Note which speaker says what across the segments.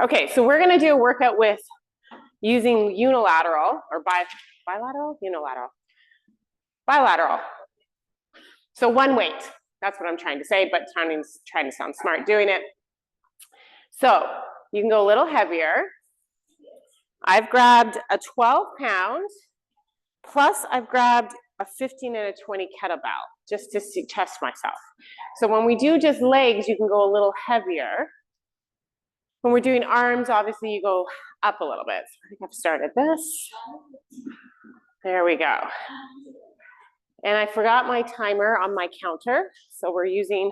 Speaker 1: Okay, so we're gonna do a workout with using unilateral or bilateral, unilateral, bilateral. So one weight, that's what I'm trying to say, but trying to sound smart doing it. So you can go a little heavier. I've grabbed a 12-pound, plus I've grabbed a 15 and a 20 kettlebell, just to test myself. So when we do just legs, you can go a little heavier. When we're doing arms, obviously you go up a little bit. So I think I've started this. There we go. And I forgot my timer on my counter, so we're using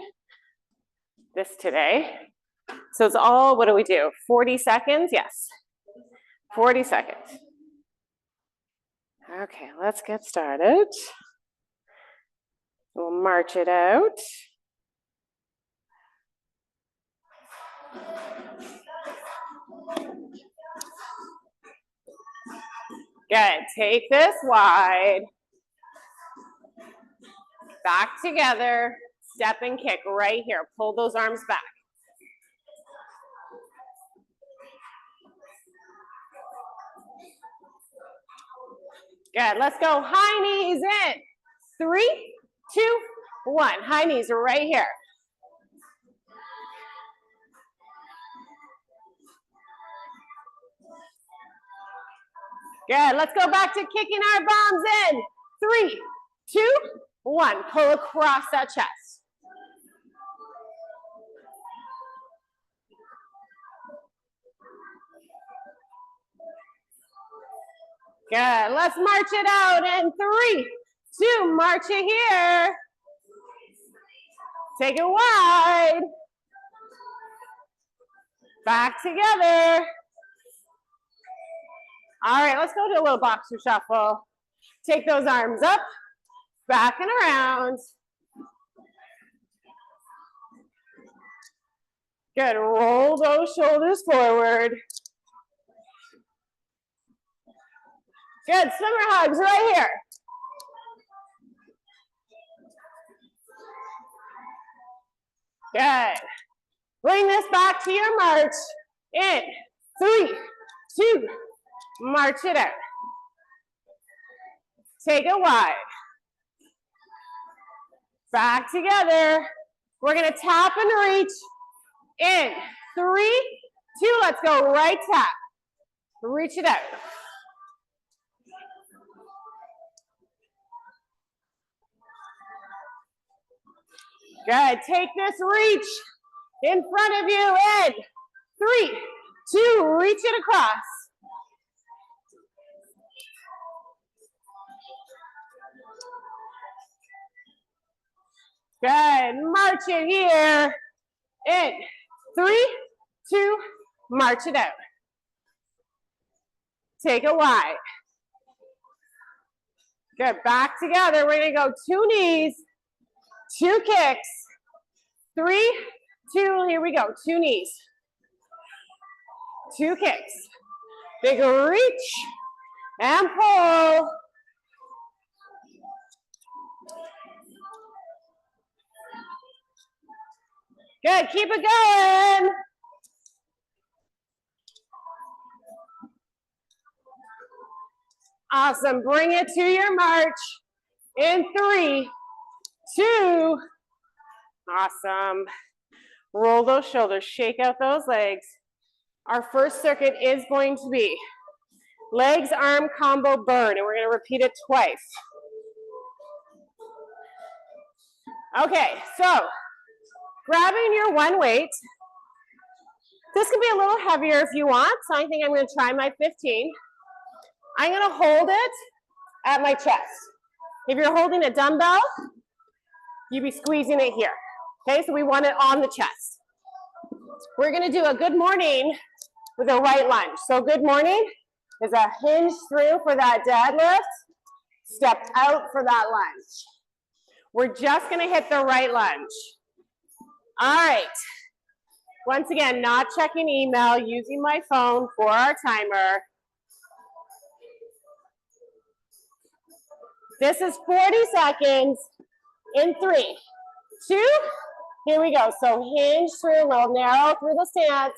Speaker 1: this today. So it's all, what do we do? 40 seconds? Yes. 40 seconds. Okay, let's get started. We'll march it out. Good, take this wide. Back together, step and kick right here. Pull those arms back. Good, let's go high knees in. 3, 2, 1. High knees are right here. Good, let's go back to kicking our bombs in. 3, 2, 1. Pull across that chest. Good, let's march it out in 3, 2, march it here. Take it wide. Back together. All right, let's go to a little boxer shuffle. Take those arms up, back and around. Good, roll those shoulders forward. Good, swimmer hugs right here. Good. Bring this back to your march. In 3, 2, march it out. Take it wide. Back together. We're gonna tap and reach. In 3, 2, let's go right tap. Reach it out. Good, take this reach in front of you. In 3, 2, reach it across. Good, march it here. In 3, 2, march it out. Take it wide. Good, back together. We're gonna go 2 knees, 2 kicks. 3, 2, here we go. 2 knees, 2 kicks. Big reach and pull. Good, keep it going. Awesome, bring it to your march. In 3, 2, awesome. Roll those shoulders, shake out those legs. Our first circuit is going to be legs, arm combo burn, and we're gonna repeat it twice. Okay, so grabbing your one weight. This can be a little heavier if you want, so I think I'm gonna try my 15. I'm gonna hold it at my chest. If you're holding a dumbbell, you'd be squeezing it here. Okay, so we want it on the chest. We're gonna do a good morning with a right lunge. So good morning is a hinge through for that deadlift, step out for that lunge. We're just gonna hit the right lunge. All right, once again, not checking email, using my phone for our timer. This is 40 seconds in 3, 2, here we go. So hinge through, a little narrow through the stance.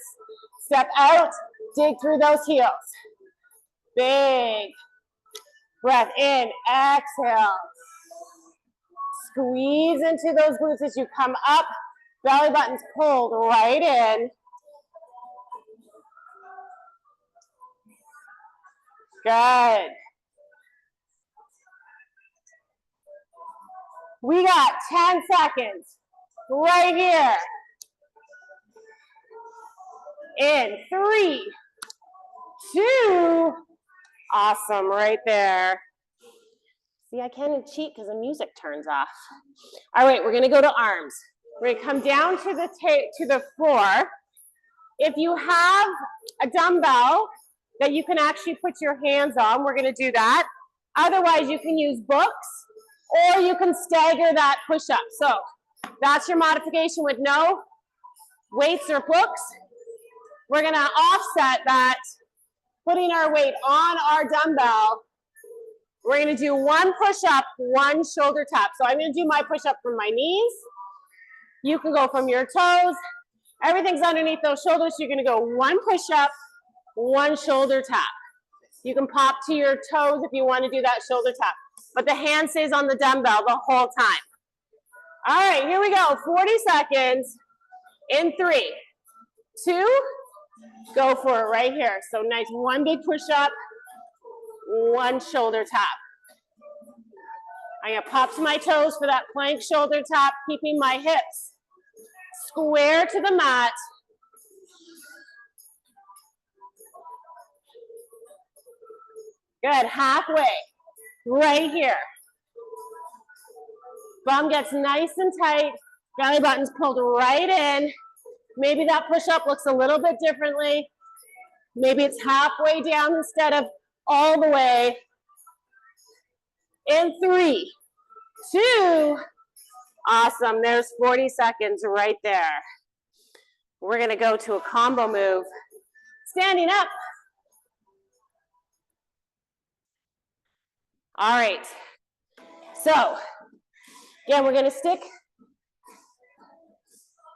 Speaker 1: Step out, dig through those heels. Big breath in, exhale. Squeeze into those glutes as you come up. Belly button's pulled right in. Good. We got 10 seconds right here. In 3, 2, awesome, right there. See, I can't cheat because the music turns off. All right, we're gonna go to arms. We're gonna come down to the floor. If you have a dumbbell that you can actually put your hands on, we're gonna do that. Otherwise, you can use books or you can stagger that push-up. So that's your modification with no weights or books. We're gonna offset that, putting our weight on our dumbbell. We're gonna do 1 push-up, 1 shoulder tap. So I'm gonna do my push-up from my knees. You can go from your toes. Everything's underneath those shoulders. So you're gonna go 1 push-up, 1 shoulder tap. You can pop to your toes if you wanna do that shoulder tap. But the hand stays on the dumbbell the whole time. All right, here we go, 40 seconds. In 3, 2, go for it right here. So nice, 1 big push-up, 1 shoulder tap. I'm gonna pop to my toes for that plank shoulder tap, keeping my hips square to the mat. Good, halfway, right here. Bum gets nice and tight, belly button's pulled right in. Maybe that push-up looks a little bit differently. Maybe it's halfway down instead of all the way. In 3, 2, awesome. There's 40 seconds right there. We're gonna go to a combo move. Standing up. All right. So, again, we're gonna stick.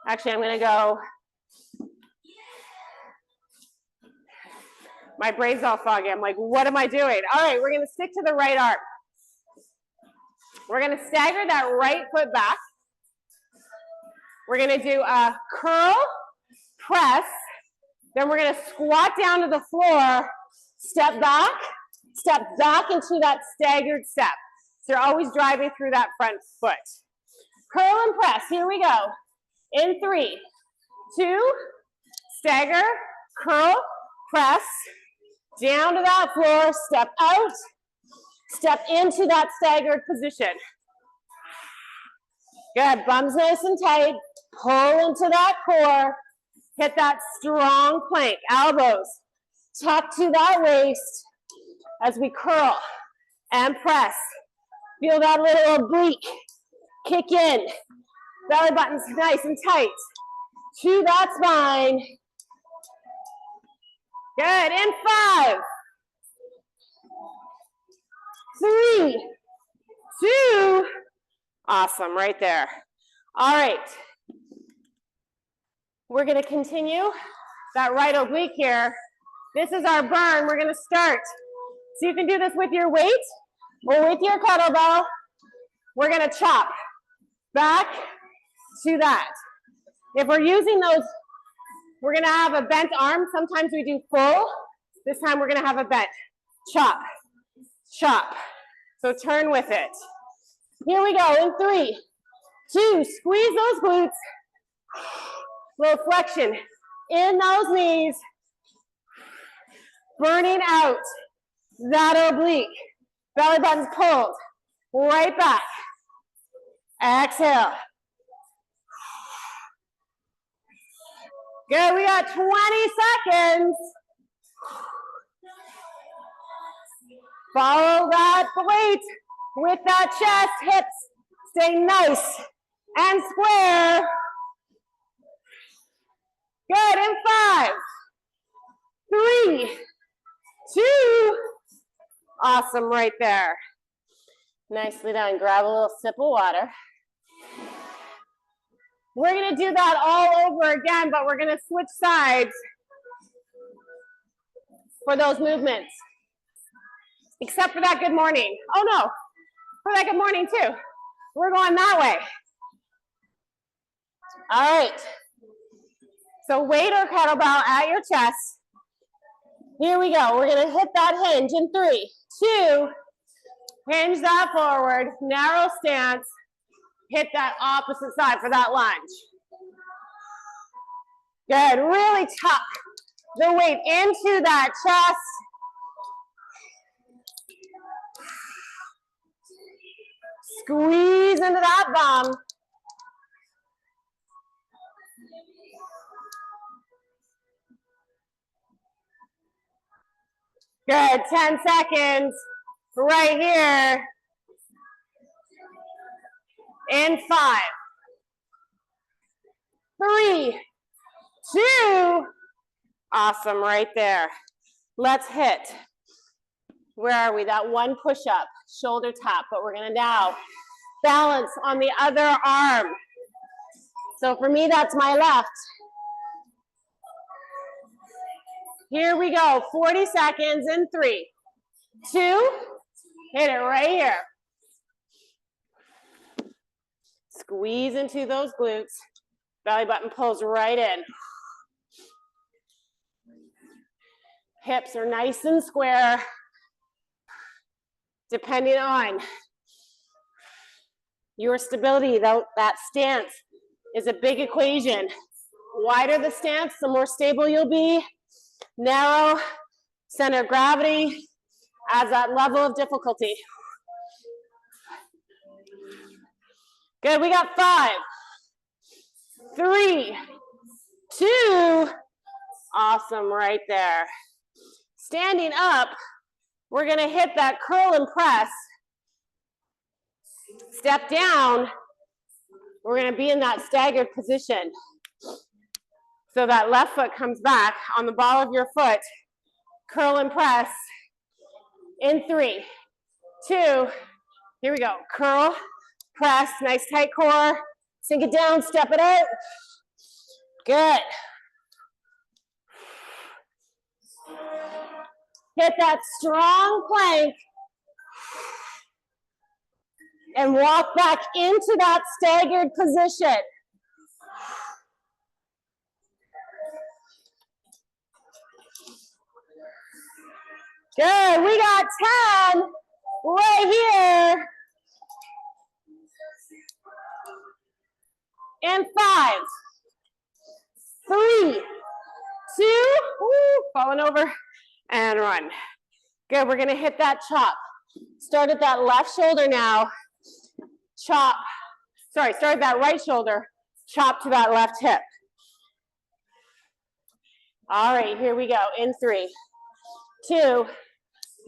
Speaker 1: Actually, I'm gonna go. My brain's all foggy. I'm like, what am I doing? All right, we're gonna stick to the right arm. We're gonna stagger that right foot back. We're gonna do a curl, press, then we're gonna squat down to the floor, step back into that staggered step. So you're always driving through that front foot. Curl and press, here we go. In 3, 2, stagger, curl, press, down to that floor, step out, step into that staggered position. Good, bum's nice and tight, pull into that core, hit that strong plank, elbows tuck to that waist as we curl and press. Feel that little oblique kick in. Belly button's nice and tight to that spine. Good, in 5, 3, 2, awesome, right there. All right, we're gonna continue that right oblique here. This is our burn, we're gonna start. So you can do this with your weight or with your kettlebell. We're gonna chop back to that. If we're using those, we're gonna have a bent arm. Sometimes we do full. This time we're gonna have a bent. Chop, chop. So turn with it. Here we go, in 3, 2, squeeze those glutes. Little flexion in those knees. Burning out that oblique. Belly button's pulled right back. Exhale. Good, we got 20 seconds. Follow that weight with that chest, hips. Stay nice and square. Good, in 5, 3, 2, awesome, right there. Nicely done. Grab a little sip of water. We're gonna do that all over again, but we're gonna switch sides. for those movements. Except for that good morning. Oh no, for that good morning too. We're going that way. All right. So weight or kettlebell at your chest. Here we go. We're gonna hit that hinge in 3, 2, hinge that forward, narrow stance, hit that opposite side for that lunge. Good, really tuck the weight into that chest. Squeeze into that bum. Good, 10 seconds, right here. In 5, 3, 2, awesome, right there. Let's hit, where are we? That one push-up, shoulder tap, but we're gonna now balance on the other arm. So for me, that's my left. Here we go, 40 seconds in 3, 2, hit it right here. Squeeze into those glutes. Belly button pulls right in. Hips are nice and square, depending on your stability. That stance is a big equation. Wider the stance, the more stable you'll be. Narrow center of gravity adds that level of difficulty. Good, we got 5, 3, 2, awesome, right there. Standing up, we're gonna hit that curl and press. Step down, we're gonna be in that staggered position. So that left foot comes back on the ball of your foot, curl and press. In 3, 2, here we go, curl, press, nice tight core, sink it down, step it out. Good. Hit that strong plank and walk back into that staggered position. Good, we got 10 right here. And 5, 3, 2, falling over, and run. Good, we're gonna hit that chop. Start at that left shoulder now. Chop, sorry, start at that right shoulder. Chop to that left hip. All right, here we go. In 3, 2,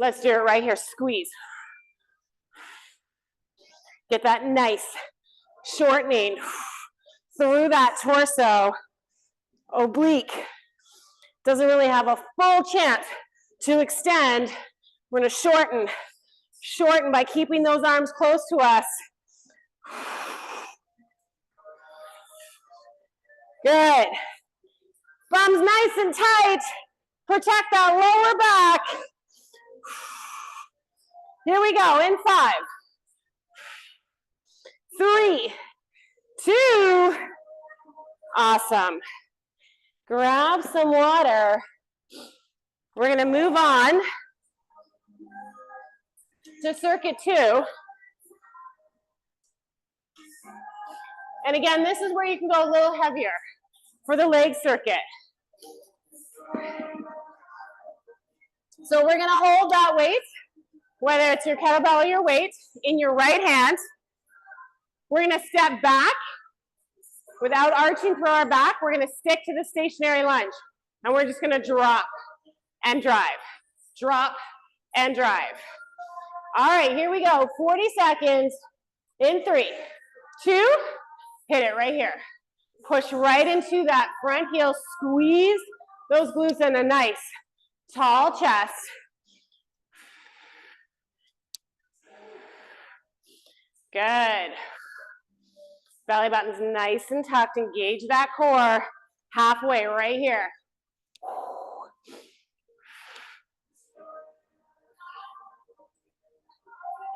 Speaker 1: let's do it right here. Squeeze. Get that nice shortening through that torso. Oblique doesn't really have a full chance to extend. We're gonna shorten by keeping those arms close to us. Good. Bums nice and tight. Protect that lower back. Here we go, in 5, 3, 2, awesome. Grab some water. We're gonna move on to circuit 2. And again, this is where you can go a little heavier for the leg circuit. So we're gonna hold that weight, whether it's your kettlebell or your weight, in your right hand. We're gonna step back without arching through our back. We're gonna stick to the stationary lunge. And we're just gonna drop and drive. Drop and drive. All right, here we go. 40 seconds in 3, 2, hit it right here. Push right into that front heel. Squeeze those glutes in a nice tall chest. Good. Belly button's nice and tucked. Engage that core halfway right here.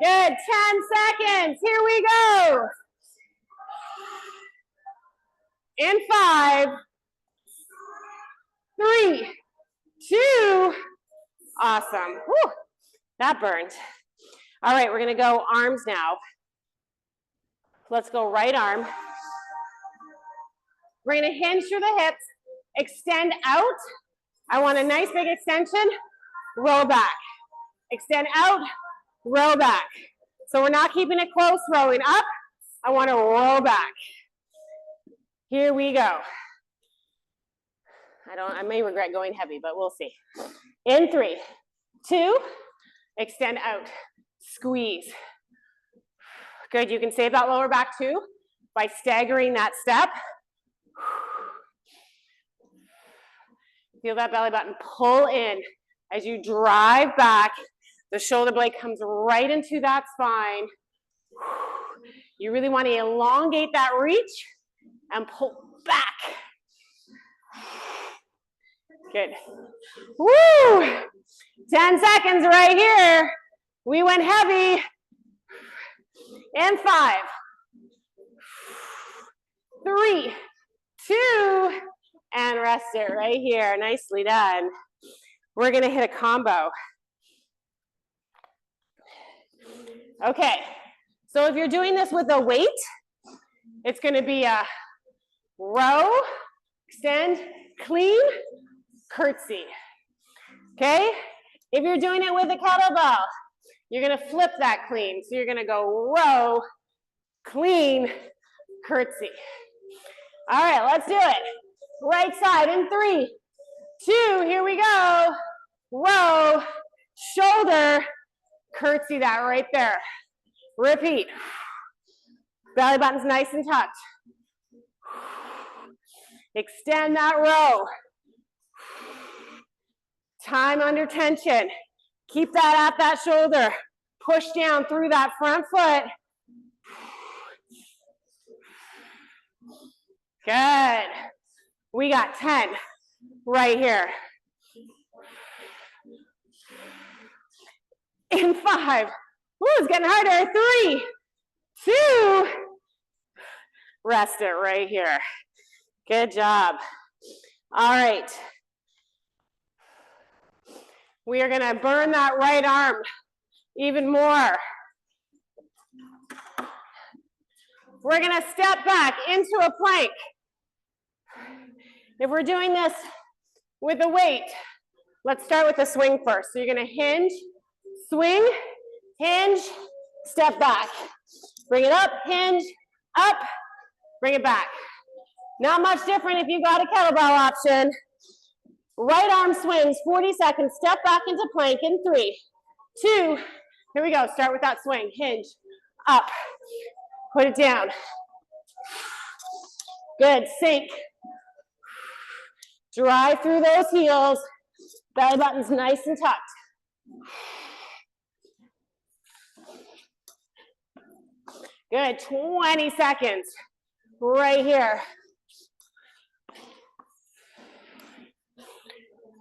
Speaker 1: Good, 10 seconds. Here we go. In 5, 3, 2, awesome. Whew, that burned. All right, we're gonna go arms now. Let's go right arm. We're gonna hinge through the hips, extend out. I want a nice big extension, roll back. Extend out, roll back. So we're not keeping it close, rolling up. I wanna roll back. Here we go. I may regret going heavy, but we'll see. In 3, 2, extend out, squeeze. Good, you can save that lower back too by staggering that step. Feel that belly button pull in as you drive back. The shoulder blade comes right into that spine. You really want to elongate that reach and pull back. Good. Woo! 10 seconds right here. We went heavy. In 5, 3, 2, and rest it right here. Nicely done. We're gonna hit a combo. Okay, so if you're doing this with a weight, it's gonna be a row, extend, clean, curtsy. Okay? If you're doing it with a kettlebell, you're gonna flip that clean. So you're gonna go row, clean, curtsy. All right, let's do it. Right side in 3, 2, here we go. Row, shoulder, curtsy that right there. Repeat. Belly button's nice and tucked. Extend that row. Time under tension. Keep that at that shoulder. Push down through that front foot. Good. We got 10 right here. In 5. Ooh, it's getting harder. 3, 2. Rest it right here. Good job. All right. We are gonna burn that right arm even more. We're gonna step back into a plank. If we're doing this with a weight, let's start with a swing first. So you're gonna hinge, swing, hinge, step back. Bring it up, hinge, up, bring it back. Not much different if you got a kettlebell option. Right arm swings, 40 seconds. Step back into plank in 3, 2. Here we go. Start with that swing. Hinge, up. Put it down. Good. Sink. Drive through those heels. Belly button's nice and tucked. Good. 20 seconds. Right here.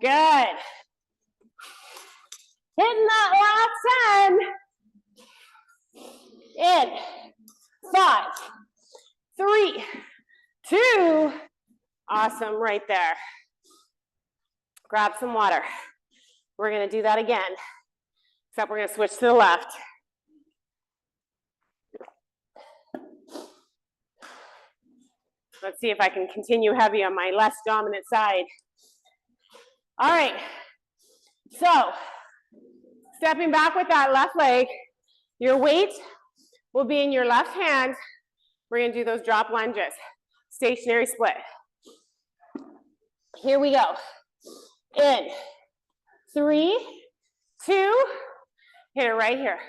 Speaker 1: Good. Hitting that last 10. In 5, 3, 2. Awesome, right there. Grab some water. We're gonna do that again, except we're gonna switch to the left. Let's see if I can continue heavy on my less dominant side. All right, so stepping back with that left leg, your weight will be in your left hand. We're gonna do those drop lunges, stationary split. Here we go. In 3, 2, hit it right here.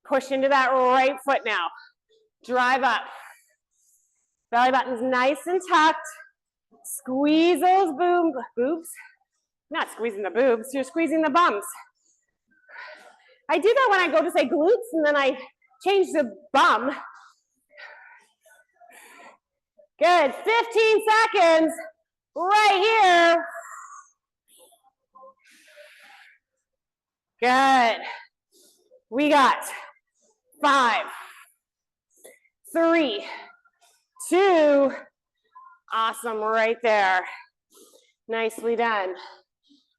Speaker 1: Push into that right foot now. Drive up. Belly button's nice and tucked. Squeeze those boobs. Not squeezing the boobs, you're squeezing the bums. I do that when I go to say glutes and then I change the bum. Good, 15 seconds right here. Good. We got 5, 3, 2, awesome, right there. Nicely done.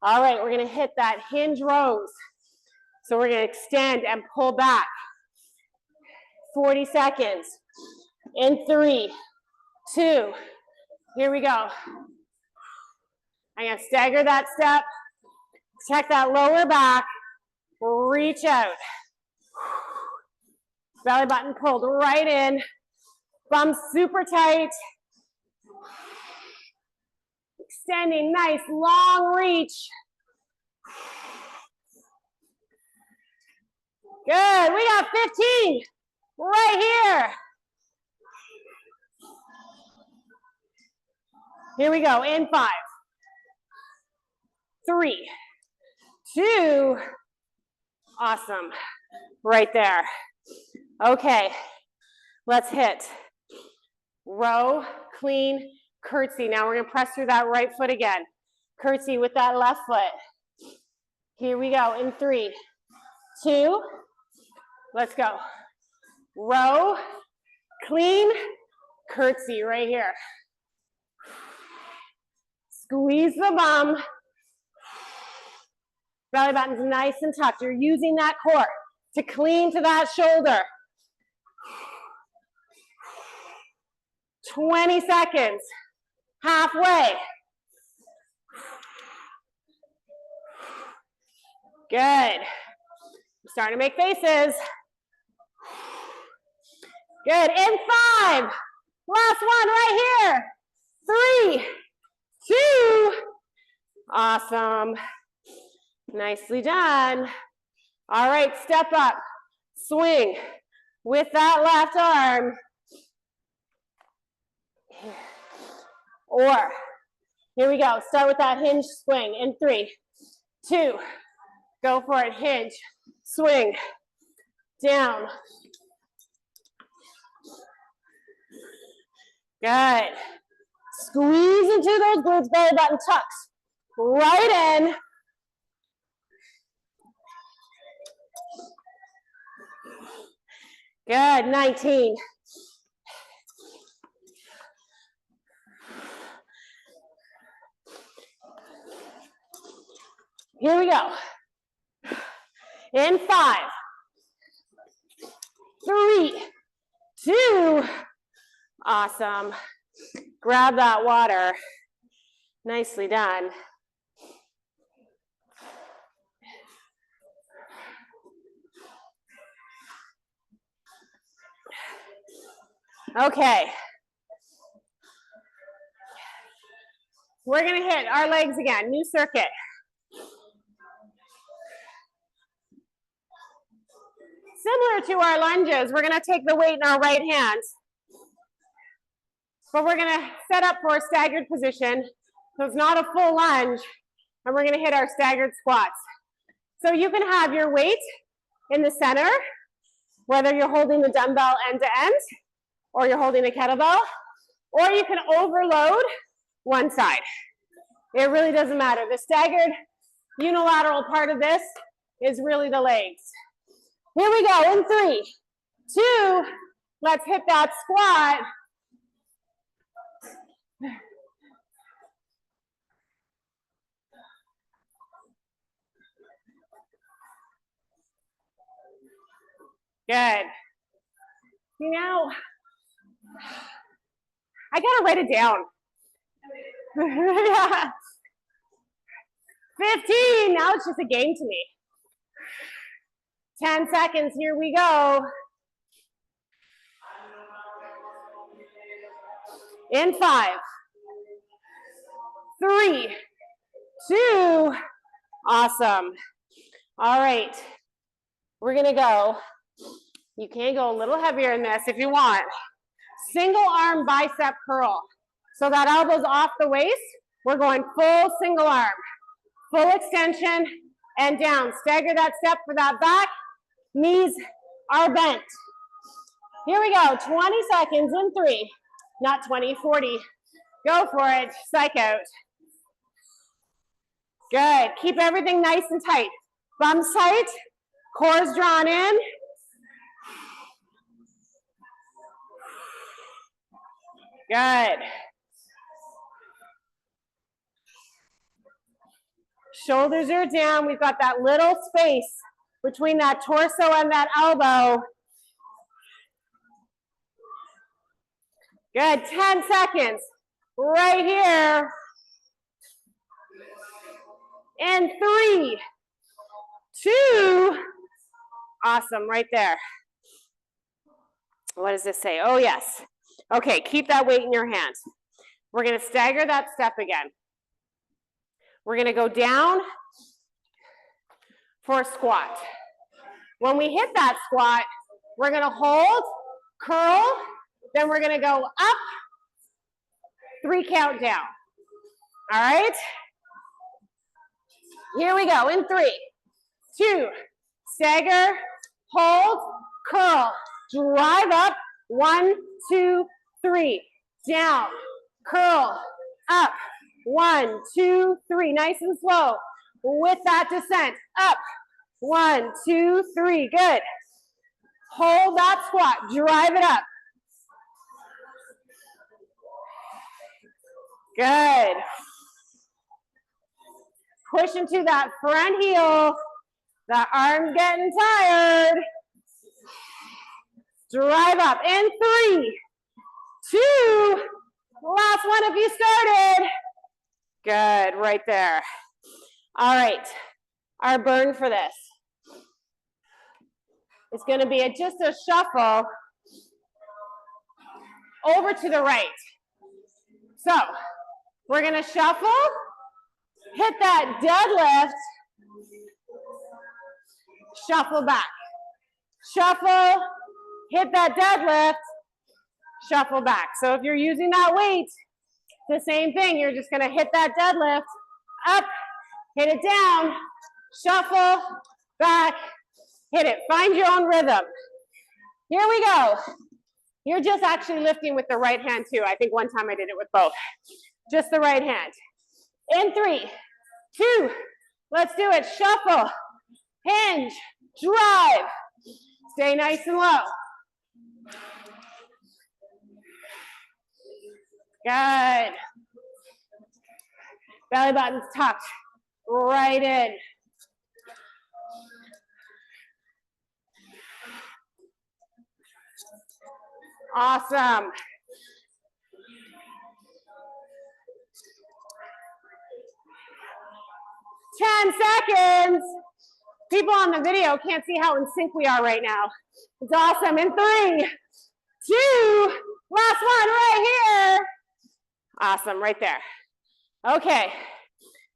Speaker 1: All right, we're gonna hit that hinge rows. So we're gonna extend and pull back. 40 seconds. In 3, 2, here we go. I'm gonna stagger that step, check that lower back, reach out. Belly button pulled right in, bum super tight. Extending, nice long reach. Good, we got 15 right here. Here we go, in 5, 3, 2, awesome, right there. Okay, let's hit row, clean, curtsy. Now we're gonna press through that right foot again. Curtsy with that left foot. Here we go, in 3, 2, let's go. Row, clean, curtsy right here. Squeeze the bum. Belly button's nice and tucked. You're using that core to clean to that shoulder. 20 seconds. Halfway. Good. I'm starting to make faces. Good. In 5. Last one right here. 3, 2. Awesome. Nicely done. All right, step up. Swing with that left arm. Or, here we go. Start with that hinge swing in 3, 2. Go for it. Hinge, swing, down. Good. Squeeze into those glutes, belly button tucks. Right in. Good, 19. Here we go. In 5, 3, 2. Awesome. Grab that water. Nicely done. Okay. We're going to hit our legs again, new circuit. Similar to our lunges, we're going to take the weight in our right hands. But we're going to set up for a staggered position. So it's not a full lunge. And we're going to hit our staggered squats. So you can have your weight in the center, whether you're holding the dumbbell end to end, or you're holding a kettlebell, or you can overload one side. It really doesn't matter. The staggered unilateral part of this is really the legs. Here we go, in 3, 2, let's hit that squat. Good. Now, I gotta write it down. Yeah. 15, now it's just a game to me. 10 seconds, here we go. In 5, 3, 2, awesome. All right, we're gonna go. You can go a little heavier in this if you want. Single arm bicep curl. So that elbow's off the waist, we're going full single arm. Full extension and down. Stagger that step for that back. Knees are bent. Here we go, 20 seconds in 3, not 20, 40. Go for it, psych out. Good, keep everything nice and tight. Bums tight, core's drawn in. Good. Shoulders are down. We've got that little space between that torso and that elbow. Good, 10 seconds. Right here. In 3, 2, awesome, right there. What does this say? Oh, yes. Okay, keep that weight in your hands. We're gonna stagger that step again. We're gonna go down for a squat. When we hit that squat, we're gonna hold, curl, then we're gonna go up, 3 count down. All right? Here we go, in 3, 2, stagger, hold, curl, drive up, 1, 2, 3, down, curl, up, 1, 2, 3, nice and slow. With that descent, up, 1, 2, 3, good. Hold that squat, drive it up. Good. Push into that front heel. The arm's getting tired. Drive up in 3, 2, last one if you started. Good, right there. All right, our burn for this is gonna be just a shuffle over to the right. So, we're gonna shuffle, hit that deadlift, shuffle back. Shuffle, hit that deadlift, shuffle back. So if you're using that weight, the same thing. You're just gonna hit that deadlift, up, hit it down, shuffle, back, hit it. Find your own rhythm. Here we go. You're just actually lifting with the right hand too. I think one time I did it with both. Just the right hand. In 3, 2, let's do it. Shuffle, hinge, drive. Stay nice and low. Good. Belly button's tucked right in. Awesome. Ten seconds. People on the video can't see how in sync we are right now. It's awesome. In 3, 2, last one right here. Awesome, right there. Okay,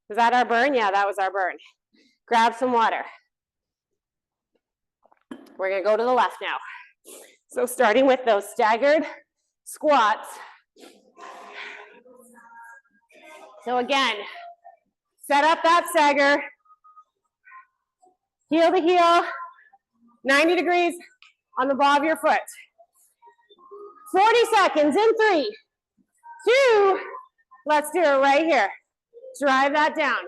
Speaker 1: was that our burn? Yeah, that was our burn. Grab some water. We're gonna go to the left now. So starting with those staggered squats. So again, set up that stagger. Heel to heel, 90 degrees on the ball of your foot. 40 seconds in 3, 2, let's do it right here. Drive that down.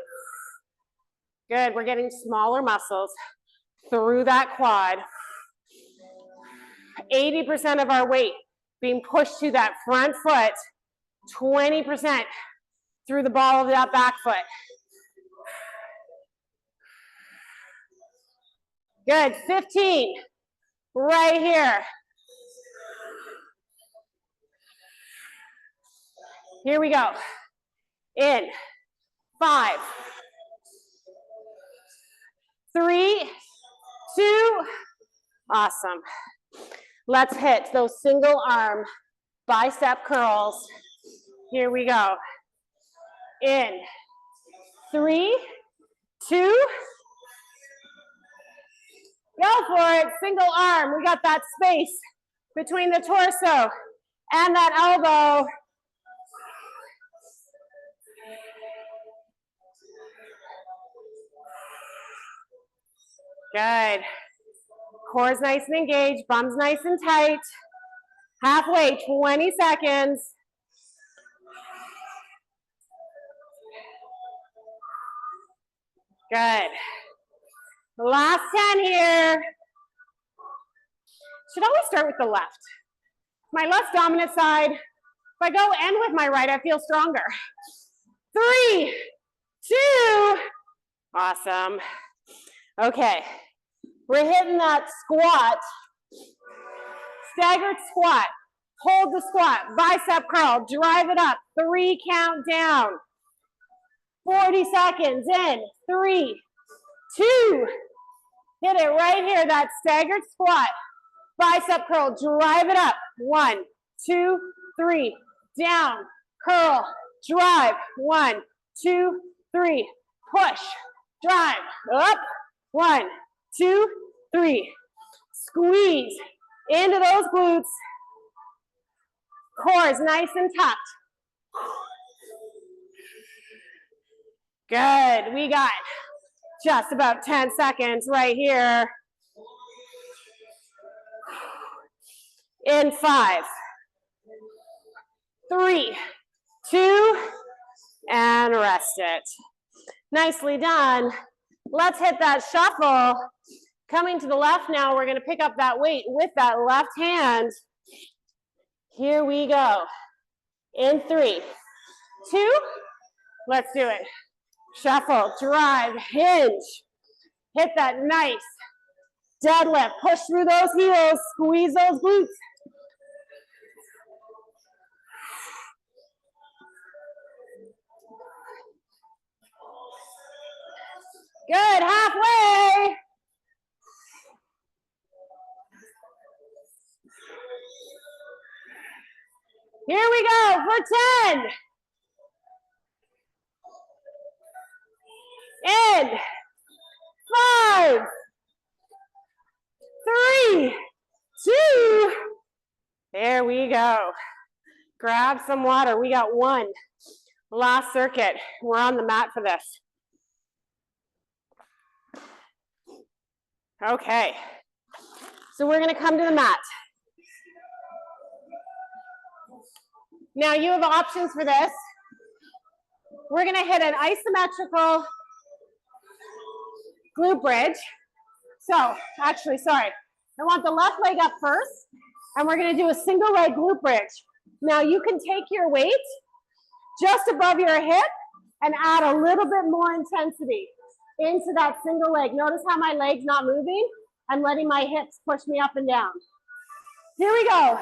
Speaker 1: Good, we're getting smaller muscles through that quad. 80% of our weight being pushed to that front foot, 20% through the ball of that back foot. Good, 15, right here. Here we go. In 5, 3, 2, awesome. Let's hit those single arm bicep curls. Here we go. In 3, 2, go for it, single arm. We got that space between the torso and that elbow. Good. Core's nice and engaged, bum's nice and tight. Halfway, 20 seconds. Good. Last 10 here. Should always start with the left. My left dominant side, If I go in with my right, I feel stronger. 3, 2, awesome. Okay, we're hitting that squat, staggered squat. Hold the squat, bicep curl, drive it up, 3 count down. 40 seconds in, 3, 2, hit it right here, that staggered squat, bicep curl, drive it up, 1, 2, 3, down, curl, drive, 1, 2, 3, push, drive, up, 1, 2, 3, squeeze into those glutes. Core is nice and tucked. Good, we got just about 10 seconds right here. In 5, 3, 2, and rest it. Nicely done. Let's hit that shuffle. Coming to the left now, we're gonna pick up that weight with that left hand. Here we go. In 3, 2, let's do it. Shuffle, drive, hinge. Hit that nice deadlift. Push through those heels, squeeze those glutes. Good, halfway. Here we go for 10. In 5, 3, 2. There we go. Grab some water. We got 1 last circuit. We're on the mat for this. Okay. So we're going to come to the mat. Now you have options for this. We're going to hit an isometrical glute bridge. So, actually, sorry. I want the left leg up first, and we're going to do a single leg glute bridge. Now you can take your weight just above your hip and add a little bit more intensity into that single leg. Notice how my leg's not moving? I'm letting my hips push me up and down. Here we go.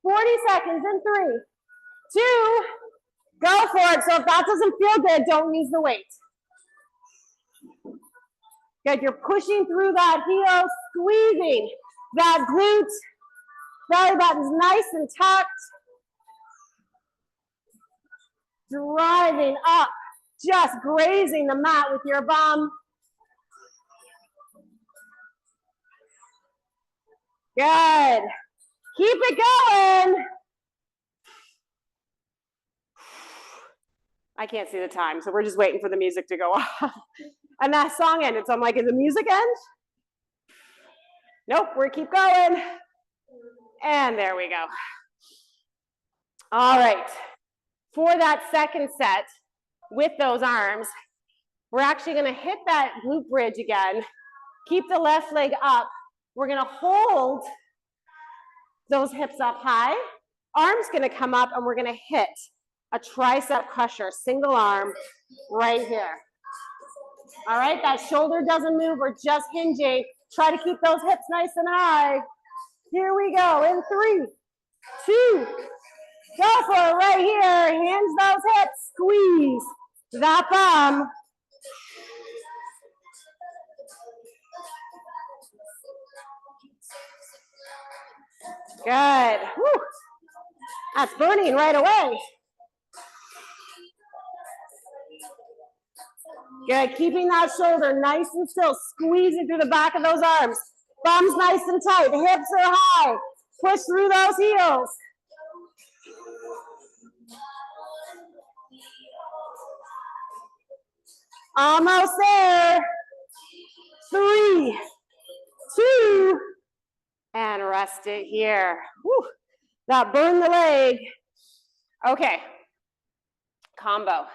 Speaker 1: 40 seconds in 3, 2, go for it. So if that doesn't feel good, don't use the weight. Good, you're pushing through that heel, squeezing that glute. Belly button's nice and tucked. Driving up, just grazing the mat with your bum. Good. Keep it going. I can't see the time, so we're just waiting for the music to go off. And that song ended, so I'm like, is the music end? Nope, we keep going. And there we go. All right. For that second set, with those arms, we're actually gonna hit that glute bridge again. Keep the left leg up. We're gonna hold those hips up high. Arm's gonna come up and we're gonna hit a tricep crusher, single arm, right here. All right, that shoulder doesn't move, we're just hinging. Try to keep those hips nice and high. Here we go, in 3, 2, go for it right here. Hinge those hips, squeeze that bum. Good. Whew. That's burning right away. Good, keeping that shoulder nice and still, squeezing through the back of those arms. Bum's nice and tight, hips are high. Push through those heels. Almost there. 3, 2, and rest it here. Whew. That burned the leg. Okay, combo.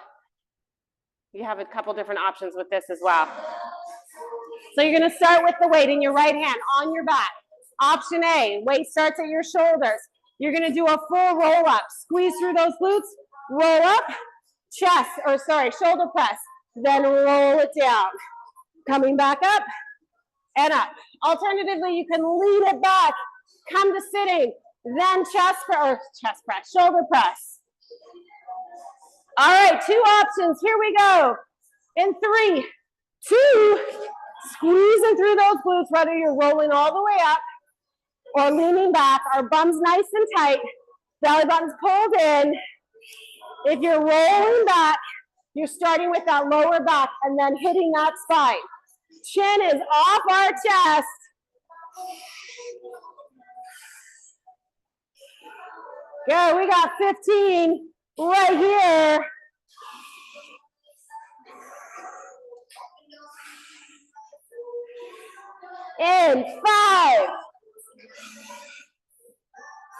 Speaker 1: You have a couple different options with this as well. So you're gonna start with the weight in your right hand on your back. Option A, weight starts at your shoulders. You're gonna do a full roll up. Squeeze through those glutes, roll up, chest, or sorry, shoulder press, then roll it down. Coming back up and up. Alternatively, you can lean it back, come to sitting, then chest press, shoulder press. All right, 2 options, here we go. In 3, 2, squeezing through those glutes, whether you're rolling all the way up or leaning back, our bum's nice and tight, belly button's pulled in. If you're rolling back, you're starting with that lower back and then hitting that spine. Chin is off our chest. Good, we got 15 right here. In 5,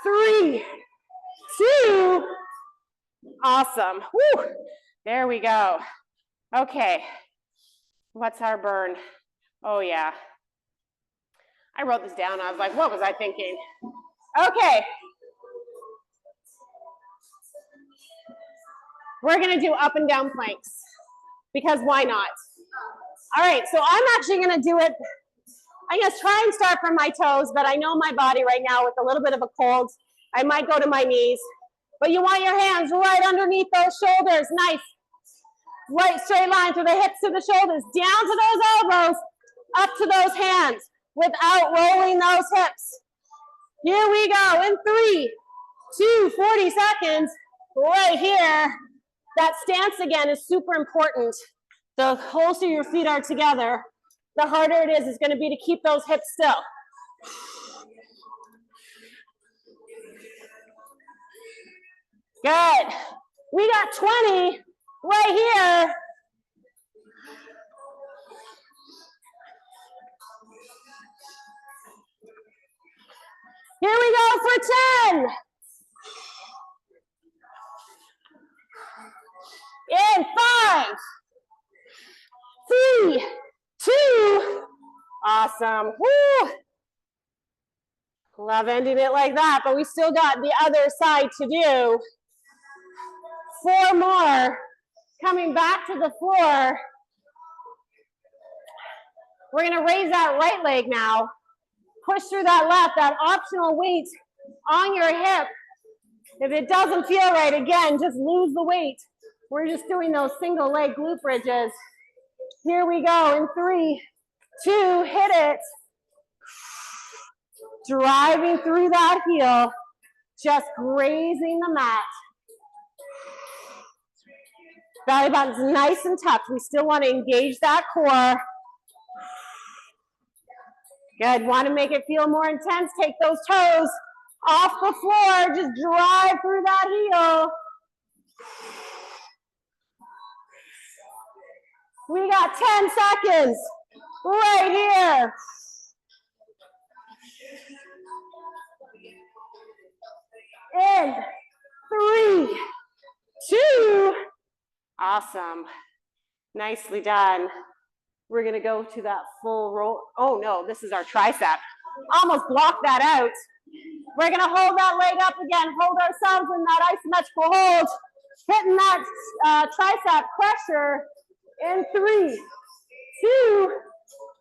Speaker 1: 3, 2, awesome. Woo. There we go. Okay, what's our burn? Oh yeah, I wrote this down. I was like, what was I thinking? Okay, we're gonna do up and down planks because why not? All right, so I'm actually gonna do it. I'm gonna try and start from my toes, but I know my body right now with a little bit of a cold. I might go to my knees, but you want your hands right underneath those shoulders. Nice. Right straight line through the hips to the shoulders, down to those elbows, up to those hands without rolling those hips. Here we go in 3, 2, 40 seconds, right here. That stance again is super important. The closer your feet are together, the harder it is going to be to keep those hips still. Good. We got 20 right here. Here we go for 10. In 5, 3, 2. Awesome. Woo. Love ending it like that, but we still got the other side to do. 4 more. Coming back to the floor. We're going to raise that right leg now. Push through that left, that optional weight on your hip. If it doesn't feel right, again, just lose the weight. We're just doing those single leg glute bridges. Here we go in 3, 2, hit it. Driving through that heel, just grazing the mat. Belly button's nice and tucked. We still want to engage that core. Good, want to make it feel more intense. Take those toes off the floor. Just drive through that heel. We got 10 seconds right here. In 3, 2, awesome. Nicely done. We're gonna go to that full roll. Oh no, this is our tricep. Almost blocked that out. We're gonna hold that leg up again, hold ourselves in that isometrical hold, hitting that tricep pressure in 3, 2,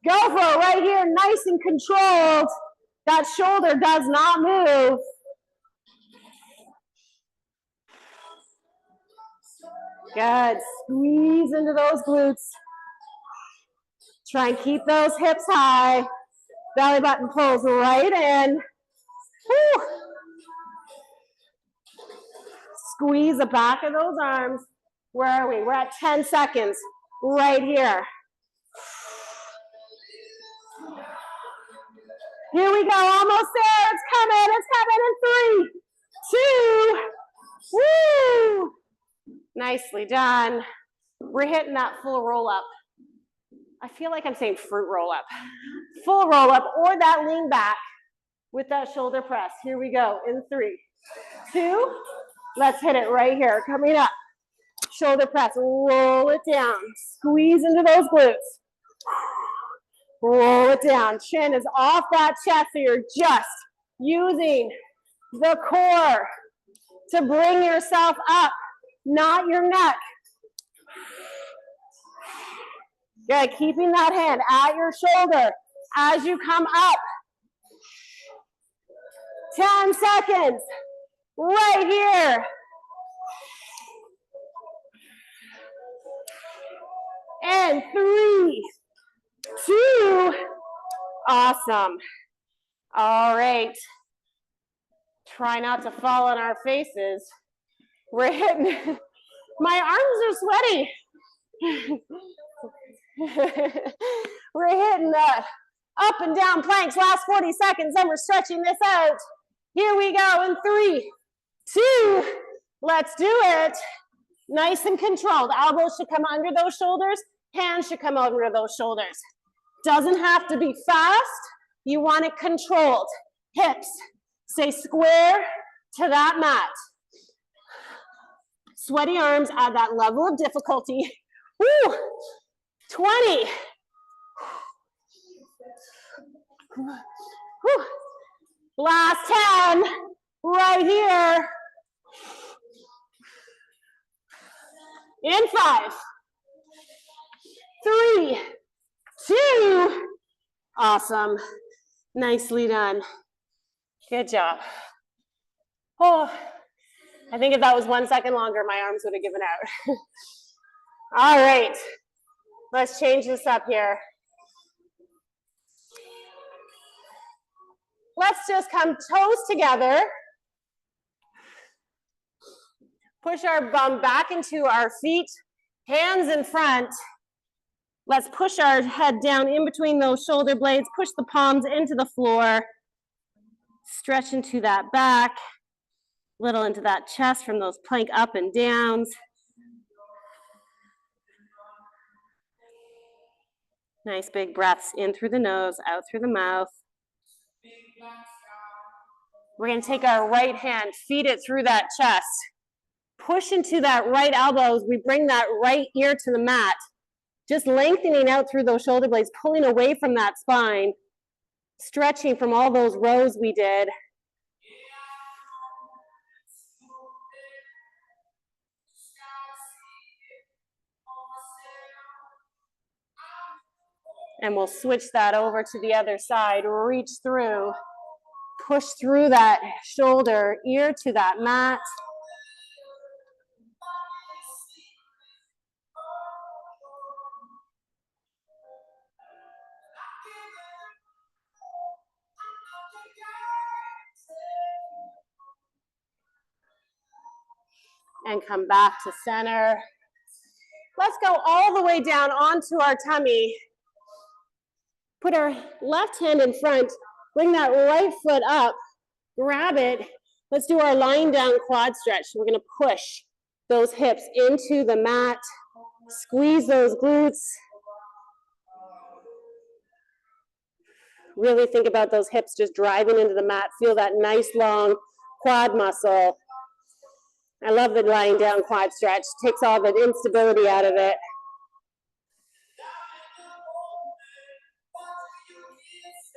Speaker 1: go for it right here, nice and controlled. That shoulder does not move. Good, squeeze into those glutes. Try and keep those hips high. Belly button pulls right in. Whew. Squeeze the back of those arms. Where are we? We're at 10 seconds right here. Here we go, almost there. It's coming in 3, 2, woo! Nicely done. We're hitting that full roll up. I feel like I'm saying fruit roll up. Full roll up or that lean back with that shoulder press. Here we go in 3, 2, let's hit it right here. Coming up, shoulder press, roll it down. Squeeze into those glutes. Roll it down. Chin is off that chest, so you're just using the core to bring yourself up, not your neck. Good, keeping that hand at your shoulder as you come up. 10 seconds, right here. And 3, 2, awesome. All right. Try not to fall on our faces. We're hitting, my arms are sweaty. We're hitting up and down planks, last 40 seconds, and we're stretching this out. Here we go in 3, 2, let's do it. Nice and controlled. Elbows should come under those shoulders. Hands should come under those shoulders. Doesn't have to be fast. You want it controlled. Hips, stay square to that mat. Sweaty arms add that level of difficulty. Woo! 20. Woo. Last 10, right here. In 5, 3, 2, awesome. Nicely done. Good job. Oh, I think if that was 1 second longer, my arms would have given out. All right, let's change this up here. Let's just come toes together. Push our bum back into our feet, hands in front. Let's push our head down in between those shoulder blades, push the palms into the floor, stretch into that back, little into that chest from those plank up and downs. Nice big breaths in through the nose, out through the mouth. We're going to take our right hand, feed it through that chest. Push into that right elbow as we bring that right ear to the mat. Just lengthening out through those shoulder blades, pulling away from that spine, stretching from all those rows we did. And we'll switch that over to the other side. Reach through, push through that shoulder, ear to that mat. And come back to center. Let's go all the way down onto our tummy. Put our left hand in front, bring that right foot up, grab it. Let's do our lying down quad stretch. We're gonna push those hips into the mat, squeeze those glutes. Really think about those hips just driving into the mat. Feel that nice long quad muscle. I love the lying down quad stretch. Takes all the instability out of it.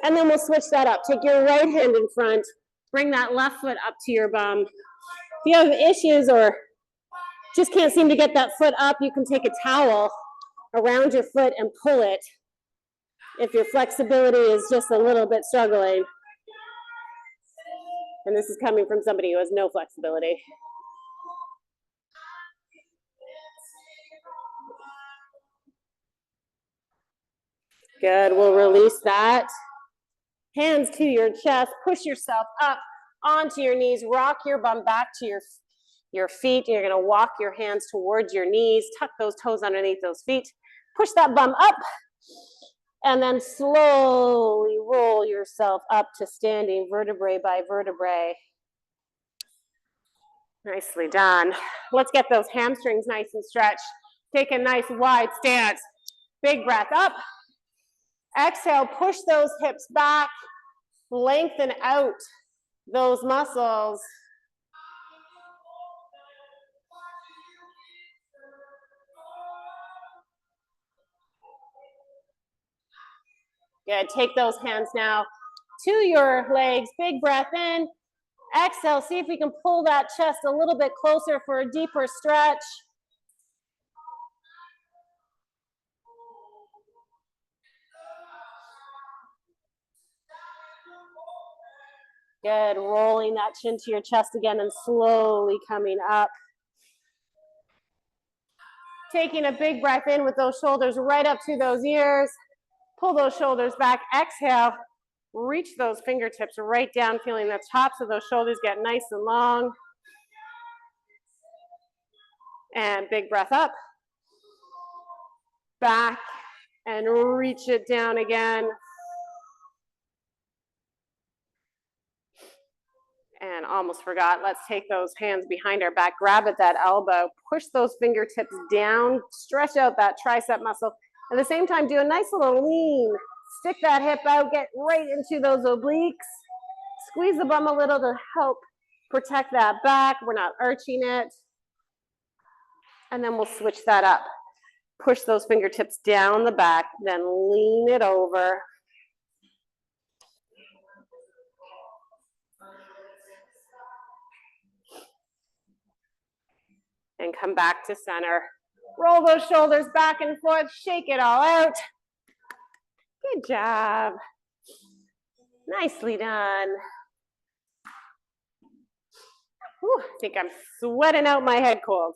Speaker 1: And then we'll switch that up. Take your right hand in front. Bring that left foot up to your bum. If you have issues or just can't seem to get that foot up, you can take a towel around your foot and pull it if your flexibility is just a little bit struggling. And this is coming from somebody who has no flexibility. Good, we'll release that. Hands to your chest, push yourself up onto your knees, rock your bum back to your feet. You're gonna walk your hands towards your knees, tuck those toes underneath those feet, push that bum up, and then slowly roll yourself up to standing vertebrae by vertebrae. Nicely done. Let's get those hamstrings nice and stretched. Take a nice wide stance. Big breath up. Exhale, push those hips back. Lengthen out those muscles. Good, take those hands now to your legs. Big breath in. Exhale, see if we can pull that chest a little bit closer for a deeper stretch. Good, rolling that chin to your chest again and slowly coming up. Taking a big breath in with those shoulders right up to those ears. Pull those shoulders back, exhale. Reach those fingertips right down, feeling the tops of those shoulders get nice and long. And big breath up. Back and reach it down again. And almost forgot, let's take those hands behind our back, grab at that elbow, push those fingertips down, stretch out that tricep muscle. At the same time, do a nice little lean. Stick that hip out, get right into those obliques. Squeeze the bum a little to help protect that back. We're not arching it. And then we'll switch that up. Push those fingertips down the back, then lean it over. And come back to center. Roll those shoulders back and forth, shake it all out. Good job. Nicely done. Whew, I think I'm sweating out my head cold.